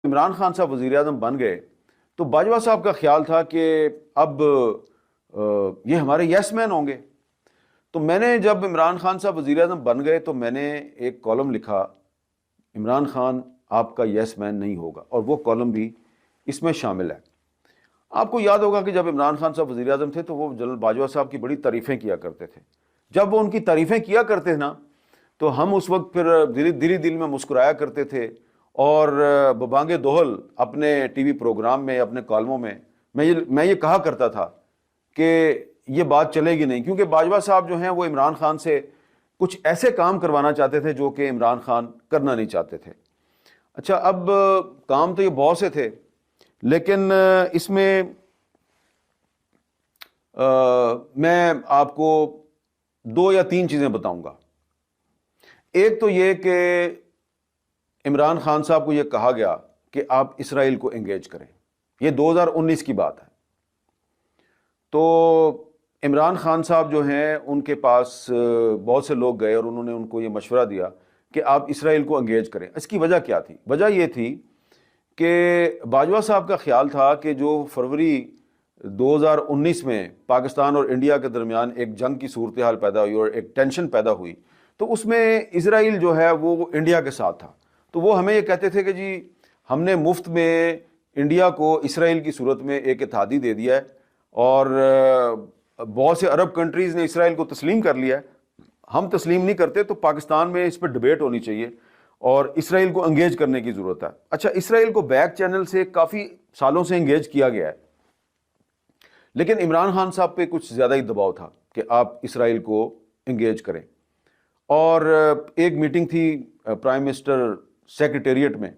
عمران خان صاحب وزیر اعظم بن گئے تو باجوہ صاحب کا خیال تھا کہ اب یہ ہمارے یس مین ہوں گے. تو میں نے جب عمران خان صاحب وزیر اعظم بن گئے تو میں نے ایک کالم لکھا، عمران خان آپ کا یس مین نہیں ہوگا، اور وہ کالم بھی اس میں شامل ہے. آپ کو یاد ہوگا کہ جب عمران خان صاحب وزیر اعظم تھے تو وہ جنرل باجوہ صاحب کی بڑی تعریفیں کیا کرتے تھے. جب وہ ان کی تعریفیں کیا کرتے تھے نا تو ہم اس وقت پھر دل میں مسکرایا کرتے تھے، اور ببانگ دوہل اپنے ٹی وی پروگرام میں، اپنے کالموں میں میں یہ کہا کرتا تھا کہ یہ بات چلے گی نہیں، کیونکہ باجوہ صاحب جو ہیں وہ عمران خان سے کچھ ایسے کام کروانا چاہتے تھے جو کہ عمران خان کرنا نہیں چاہتے تھے. اچھا، اب کام تو یہ بہت سے تھے، لیکن اس میں میں آپ کو 2 یا 3 چیزیں بتاؤں گا. ایک تو یہ کہ عمران خان صاحب کو یہ کہا گیا کہ آپ اسرائیل کو انگیج کریں. یہ 2019 کی بات ہے. تو عمران خان صاحب جو ہیں ان کے پاس بہت سے لوگ گئے اور انہوں نے ان کو یہ مشورہ دیا کہ آپ اسرائیل کو انگیج کریں. اس کی وجہ کیا تھی؟ وجہ یہ تھی کہ باجوہ صاحب کا خیال تھا کہ جو فروری 2019 میں پاکستان اور انڈیا کے درمیان ایک جنگ کی صورتحال پیدا ہوئی اور ایک ٹینشن پیدا ہوئی، تو اس میں اسرائیل جو ہے وہ انڈیا کے ساتھ تھا. تو وہ ہمیں یہ کہتے تھے کہ جی ہم نے مفت میں انڈیا کو اسرائیل کی صورت میں ایک اتحادی دے دیا ہے، اور بہت سے عرب کنٹریز نے اسرائیل کو تسلیم کر لیا ہے، ہم تسلیم نہیں کرتے، تو پاکستان میں اس پہ ڈبیٹ ہونی چاہیے اور اسرائیل کو انگیج کرنے کی ضرورت ہے. اچھا، اسرائیل کو بیک چینل سے کافی سالوں سے انگیج کیا گیا ہے، لیکن عمران خان صاحب پہ کچھ زیادہ ہی دباؤ تھا کہ آپ اسرائیل کو انگیج کریں. اور ایک میٹنگ تھی پرائم منسٹر سیکریٹریٹ میں،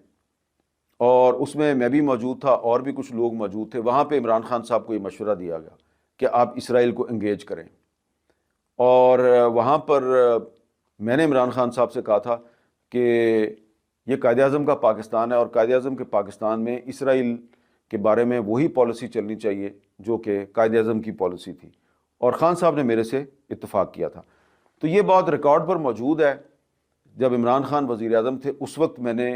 اور اس میں بھی موجود تھا اور بھی کچھ لوگ موجود تھے. وہاں پہ عمران خان صاحب کو یہ مشورہ دیا گیا کہ آپ اسرائیل کو انگیج کریں. اور وہاں پر میں نے عمران خان صاحب سے کہا تھا کہ یہ قائد اعظم کا پاکستان ہے، اور قائد اعظم کے پاکستان میں اسرائیل کے بارے میں وہی پالیسی چلنی چاہیے جو کہ قائد اعظم کی پالیسی تھی. اور خان صاحب نے میرے سے اتفاق کیا تھا. تو یہ بات ریکارڈ پر موجود ہے. جب عمران خان وزیر اعظم تھے اس وقت میں نے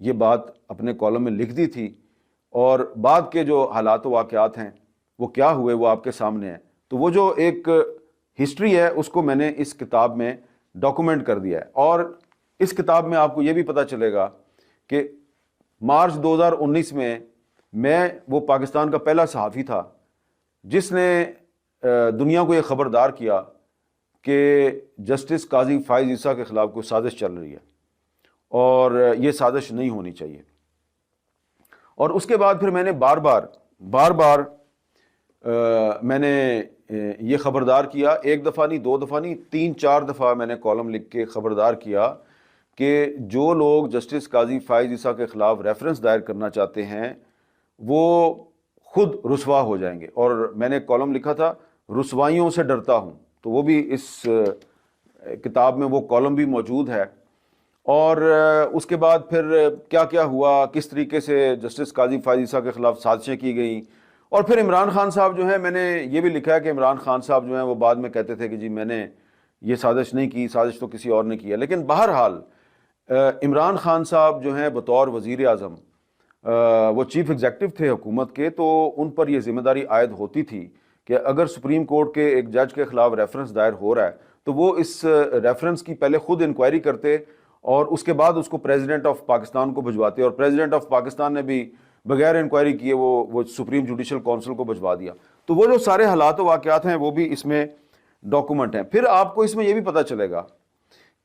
یہ بات اپنے کالم میں لکھ دی تھی، اور بعد کے جو حالات و واقعات ہیں وہ کیا ہوئے وہ آپ کے سامنے ہیں. تو وہ جو ایک ہسٹری ہے اس کو میں نے اس کتاب میں ڈاکومنٹ کر دیا ہے. اور اس کتاب میں آپ کو یہ بھی پتہ چلے گا کہ مارچ 2019 میں وہ پاکستان کا پہلا صحافی تھا جس نے دنیا کو یہ خبردار کیا کہ جسٹس قاضی فائز عیسیٰ کے خلاف کوئی سازش چل رہی ہے، اور یہ سازش نہیں ہونی چاہیے. اور اس کے بعد پھر میں نے بار بار میں نے یہ خبردار کیا، 1 دفعہ نہیں، 2 دفعہ نہیں، 3-4 دفعہ میں نے کالم لکھ کے خبردار کیا کہ جو لوگ جسٹس قاضی فائز عیسیٰ کے خلاف ریفرنس دائر کرنا چاہتے ہیں وہ خود رسوا ہو جائیں گے. اور میں نے کالم لکھا تھا رسوائیوں سے ڈرتا ہوں، تو وہ بھی اس کتاب میں وہ کالم بھی موجود ہے. اور اس کے بعد پھر کیا کیا ہوا، کس طریقے سے جسٹس قاضی فائز عیسیٰ کے خلاف سازشیں کی گئیں. اور پھر عمران خان صاحب جو ہیں، میں نے یہ بھی لکھا ہے کہ عمران خان صاحب جو ہیں وہ بعد میں کہتے تھے کہ جی میں نے یہ سازش نہیں کی، سازش تو کسی اور نے کی ہے. لیکن بہرحال عمران خان صاحب جو ہیں بطور وزیر اعظم، وہ چیف ایگزیکٹو تھے حکومت کے، تو ان پر یہ ذمہ داری عائد ہوتی تھی کہ اگر سپریم کورٹ کے ایک جج کے خلاف ریفرنس دائر ہو رہا ہے تو وہ اس ریفرنس کی پہلے خود انکوائری کرتے اور اس کے بعد اس کو پریزیڈنٹ آف پاکستان کو بھجواتے، اور پریزیڈنٹ آف پاکستان نے بھی بغیر انکوائری کیے وہ سپریم جوڈیشل کونسل کو بھجوا دیا. تو وہ جو سارے حالات و واقعات ہیں وہ بھی اس میں ڈاکومنٹ ہیں. پھر آپ کو اس میں یہ بھی پتہ چلے گا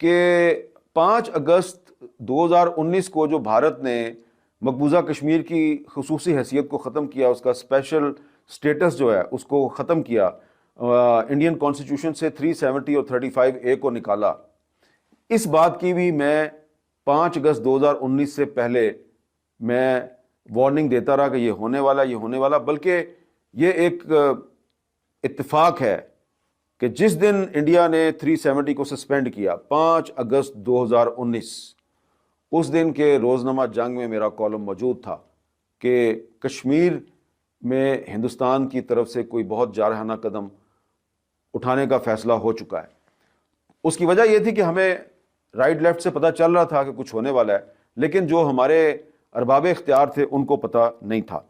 کہ 5 اگست 2019 کو جو بھارت نے مقبوضہ کشمیر کی خصوصی حیثیت کو ختم کیا، اس کا اسپیشل سٹیٹس جو ہے اس کو ختم کیا، انڈین کانسٹیٹیوشن سے 370 اور 35A کو نکالا. اس بات کی بھی میں 5 اگست 2019 سے پہلے میں وارننگ دیتا رہا کہ یہ ہونے والا، بلکہ یہ ایک اتفاق ہے کہ جس دن انڈیا نے 370 کو سسپینڈ کیا 5 اگست 2019، اس دن کے روزنامہ جنگ میں میرا کالم موجود تھا کہ کشمیر میں ہندوستان کی طرف سے کوئی بہت جارحانہ قدم اٹھانے کا فیصلہ ہو چکا ہے. اس کی وجہ یہ تھی کہ ہمیں رائٹ لیفٹ سے پتہ چل رہا تھا کہ کچھ ہونے والا ہے، لیکن جو ہمارے ارباب اختیار تھے ان کو پتہ نہیں تھا۔